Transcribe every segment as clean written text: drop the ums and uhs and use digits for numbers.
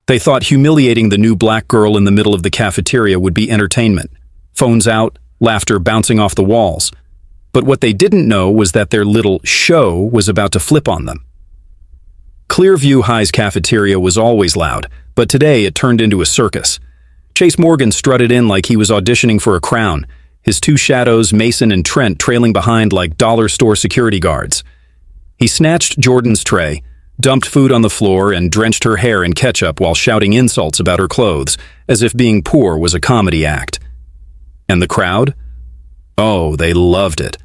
They thought humiliating the new black girl in the middle of the cafeteria would be entertainment. Phones out, laughter bouncing off the walls. But what they didn't know was that their little show was about to flip on them. Clearview High's cafeteria was always loud, but today it turned into a circus. Chase Morgan strutted in like he was auditioning for a crown, his two shadows, Mason and Trent, trailing behind like dollar store security guards. He snatched Jordan's tray, dumped food on the floor, and drenched her hair in ketchup while shouting insults about her clothes, as if being poor was a comedy act. And the crowd? Oh, they loved it.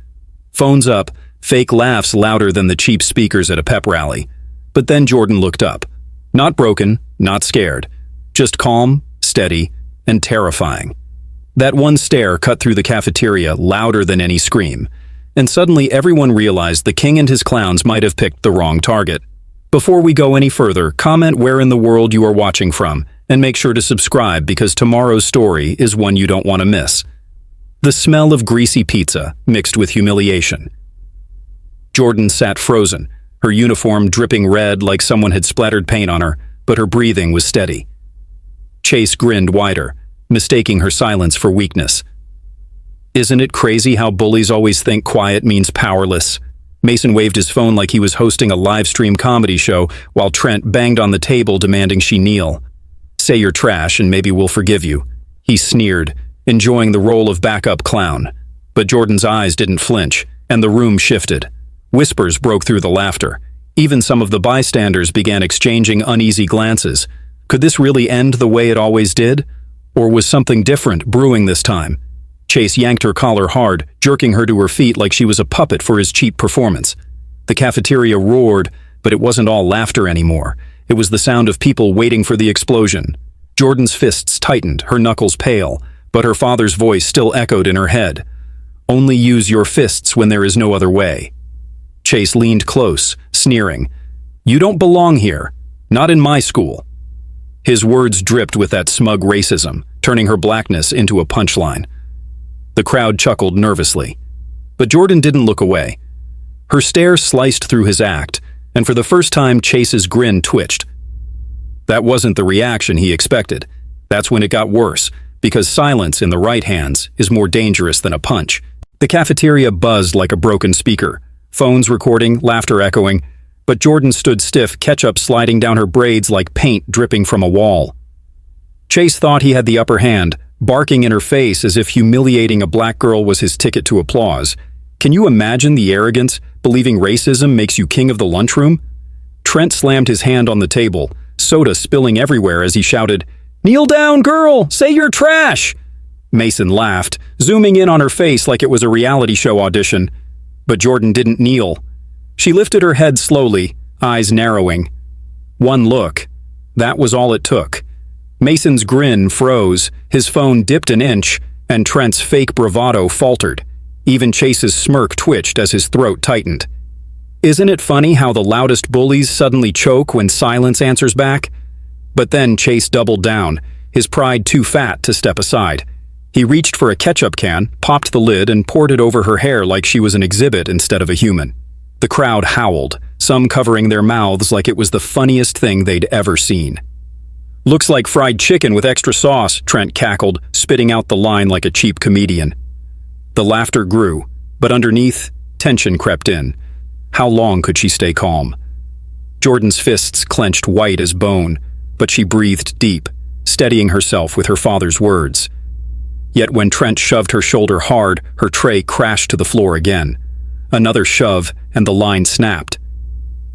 Phones up, fake laughs louder than the cheap speakers at a pep rally. But then Jordan looked up. Not broken, not scared. Just calm, steady, and terrifying. That one stare cut through the cafeteria louder than any scream. And suddenly everyone realized the king and his clowns might have picked the wrong target. Before we go any further, comment where in the world you are watching from, and make sure to subscribe because tomorrow's story is one you don't want to miss. The smell of greasy pizza mixed with humiliation. Jordan sat frozen, her uniform dripping red like someone had splattered paint on her, but her breathing was steady. Chase grinned wider, mistaking her silence for weakness. Isn't it crazy how bullies always think quiet means powerless? Mason waved his phone like he was hosting a live-stream comedy show, while Trent banged on the table demanding she kneel. Say you're trash and maybe we'll forgive you. He sneered, enjoying the role of backup clown. But Jordan's eyes didn't flinch, and the room shifted. Whispers broke through the laughter. Even some of the bystanders began exchanging uneasy glances. Could this really end the way it always did? Or was something different brewing this time? Chase yanked her collar hard, jerking her to her feet like she was a puppet for his cheap performance. The cafeteria roared, but it wasn't all laughter anymore. It was the sound of people waiting for the explosion. Jordan's fists tightened, her knuckles pale, but her father's voice still echoed in her head. Only use your fists when there is no other way. Chase leaned close, sneering. You don't belong here. Not in my school. His words dripped with that smug racism, turning her blackness into a punchline. The crowd chuckled nervously. But Jordan didn't look away. Her stare sliced through his act, and for the first time Chase's grin twitched. That wasn't the reaction he expected. That's when it got worse, because silence in the right hands is more dangerous than a punch. The cafeteria buzzed like a broken speaker, phones recording, laughter echoing, but Jordan stood stiff, ketchup sliding down her braids like paint dripping from a wall. Chase thought he had the upper hand, barking in her face as if humiliating a black girl was his ticket to applause. Can you imagine the arrogance, believing racism makes you king of the lunchroom? Trent slammed his hand on the table, soda spilling everywhere as he shouted, "Kneel down, girl! Say you're trash!" Mason laughed, zooming in on her face like it was a reality show audition. But Jordan didn't kneel. She lifted her head slowly, eyes narrowing. One look. That was all it took. Mason's grin froze, his phone dipped an inch, and Trent's fake bravado faltered. Even Chase's smirk twitched as his throat tightened. Isn't it funny how the loudest bullies suddenly choke when silence answers back? But then Chase doubled down, his pride too fat to step aside. He reached for a ketchup can, popped the lid, and poured it over her hair like she was an exhibit instead of a human. The crowd howled, some covering their mouths like it was the funniest thing they'd ever seen. Looks like fried chicken with extra sauce, Trent cackled, spitting out the line like a cheap comedian. The laughter grew, but underneath, tension crept in. How long could she stay calm? Jordan's fists clenched white as bone, but she breathed deep, steadying herself with her father's words. Yet when Trent shoved her shoulder hard, her tray crashed to the floor again. Another shove, and the line snapped.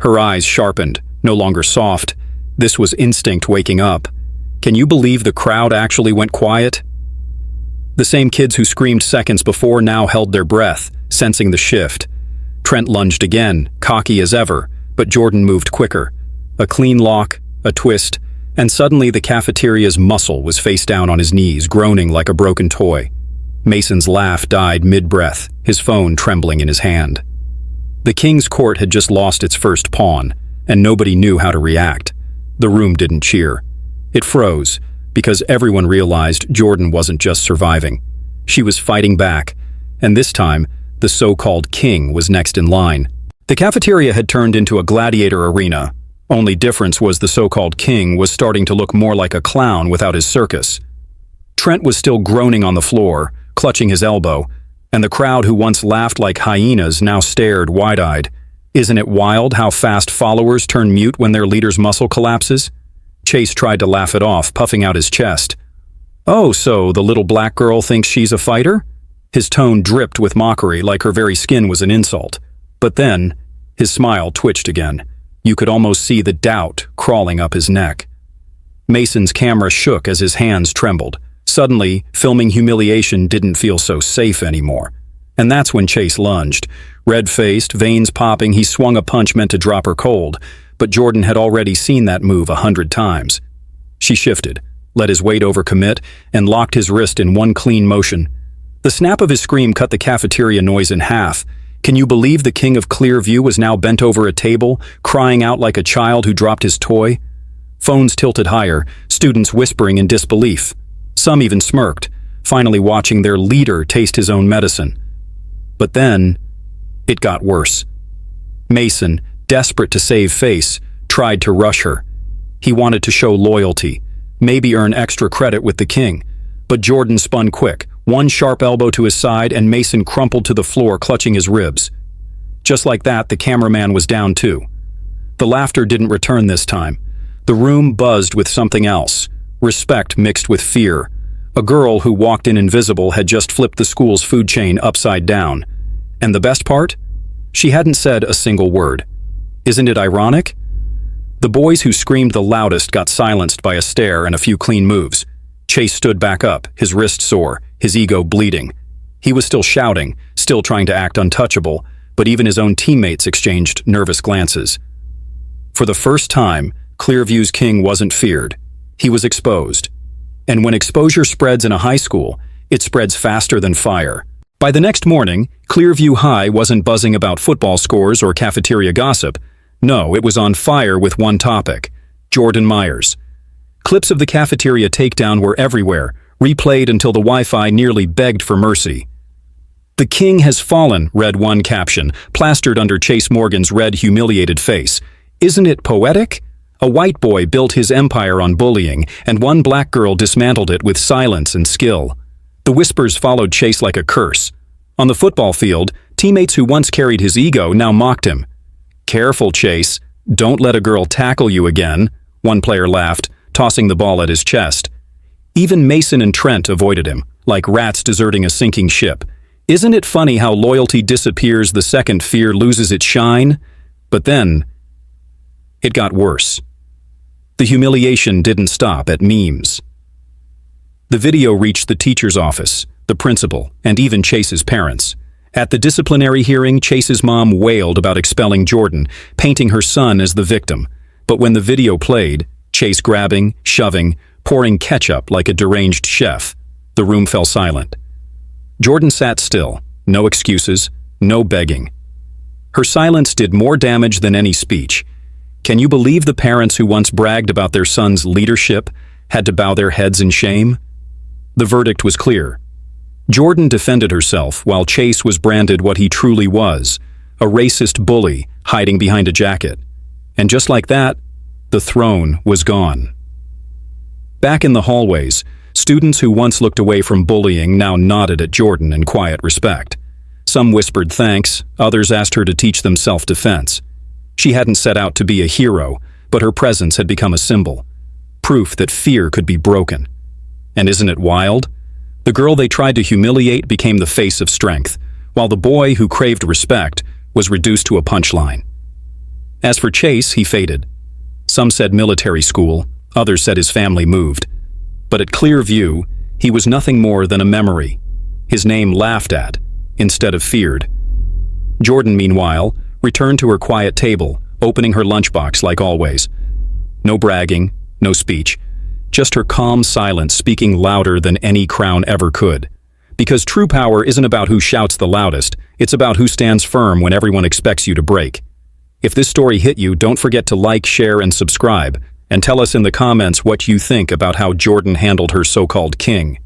Her eyes sharpened, no longer soft. This was instinct waking up. Can you believe the crowd actually went quiet? The same kids who screamed seconds before now held their breath, sensing the shift. Trent lunged again, cocky as ever, but Jordan moved quicker. A clean lock, a twist, and suddenly the cafeteria's muscle was face down on his knees, groaning like a broken toy. Mason's laugh died mid-breath, his phone trembling in his hand. The King's Court had just lost its first pawn, and nobody knew how to react. The room didn't cheer. It froze, because everyone realized Jordan wasn't just surviving. She was fighting back, and this time, the so-called king was next in line. The cafeteria had turned into a gladiator arena. Only difference was the so-called king was starting to look more like a clown without his circus. Trent was still groaning on the floor, clutching his elbow, and the crowd who once laughed like hyenas now stared wide-eyed. Isn't it wild how fast followers turn mute when their leader's muscle collapses? Chase tried to laugh it off, puffing out his chest. "Oh, so the little black girl thinks she's a fighter?" His tone dripped with mockery, like her very skin was an insult. But then, his smile twitched again. You could almost see the doubt crawling up his neck. Mason's camera shook as his hands trembled. Suddenly, filming humiliation didn't feel so safe anymore. And that's when Chase lunged. Red-faced, veins popping, he swung a punch meant to drop her cold, but Jordan had already seen that move 100 times. She shifted, let his weight overcommit, and locked his wrist in one clean motion. The snap of his scream cut the cafeteria noise in half. Can you believe the king of Clearview was now bent over a table, crying out like a child who dropped his toy? Phones tilted higher, students whispering in disbelief. Some even smirked, finally watching their leader taste his own medicine. But then, it got worse. Mason, desperate to save face, tried to rush her. He wanted to show loyalty, maybe earn extra credit with the king. But Jordan spun quick, one sharp elbow to his side, and Mason crumpled to the floor, clutching his ribs. Just like that, the cameraman was down too. The laughter didn't return this time. The room buzzed with something else, respect mixed with fear. A girl who walked in invisible had just flipped the school's food chain upside down. And the best part? She hadn't said a single word. Isn't it ironic? The boys who screamed the loudest got silenced by a stare and a few clean moves. Chase stood back up, his wrist sore, his ego bleeding. He was still shouting, still trying to act untouchable, but even his own teammates exchanged nervous glances. For the first time, Clearview's king wasn't feared. He was exposed. And when exposure spreads in a high school, it spreads faster than fire. By the next morning, Clearview High wasn't buzzing about football scores or cafeteria gossip. No, it was on fire with one topic: Jordan Myers. Clips of the cafeteria takedown were everywhere, replayed until the Wi-Fi nearly begged for mercy. "The king has fallen," read one caption, plastered under Chase Morgan's red, humiliated face. Isn't it poetic? A white boy built his empire on bullying, and one black girl dismantled it with silence and skill. The whispers followed Chase like a curse. On the football field, teammates who once carried his ego now mocked him. "Careful, Chase. Don't let a girl tackle you again," one player laughed, tossing the ball at his chest. Even Mason and Trent avoided him, like rats deserting a sinking ship. Isn't it funny how loyalty disappears the second fear loses its shine? But then, it got worse. The humiliation didn't stop at memes. The video reached the teacher's office, the principal, and even Chase's parents. At the disciplinary hearing, Chase's mom wailed about expelling Jordan, painting her son as the victim. But when the video played, Chase grabbing, shoving, pouring ketchup like a deranged chef, the room fell silent. Jordan sat still, no excuses, no begging. Her silence did more damage than any speech. Can you believe the parents who once bragged about their son's leadership had to bow their heads in shame? The verdict was clear. Jordan defended herself while Chase was branded what he truly was, a racist bully hiding behind a jacket. And just like that, the throne was gone. Back in the hallways, students who once looked away from bullying now nodded at Jordan in quiet respect. Some whispered thanks, others asked her to teach them self-defense. She hadn't set out to be a hero, but her presence had become a symbol, proof that fear could be broken. And isn't it wild? The girl they tried to humiliate became the face of strength, while the boy who craved respect was reduced to a punchline. As for Chase, he faded. Some said military school, others said his family moved. But at Clearview, he was nothing more than a memory, his name laughed at instead of feared. Jordan, meanwhile, returned to her quiet table, opening her lunchbox like always. No bragging, no speech, just her calm silence speaking louder than any crown ever could. Because true power isn't about who shouts the loudest, it's about who stands firm when everyone expects you to break. If this story hit you, don't forget to like, share, and subscribe, and tell us in the comments what you think about how Jordan handled her so-called king.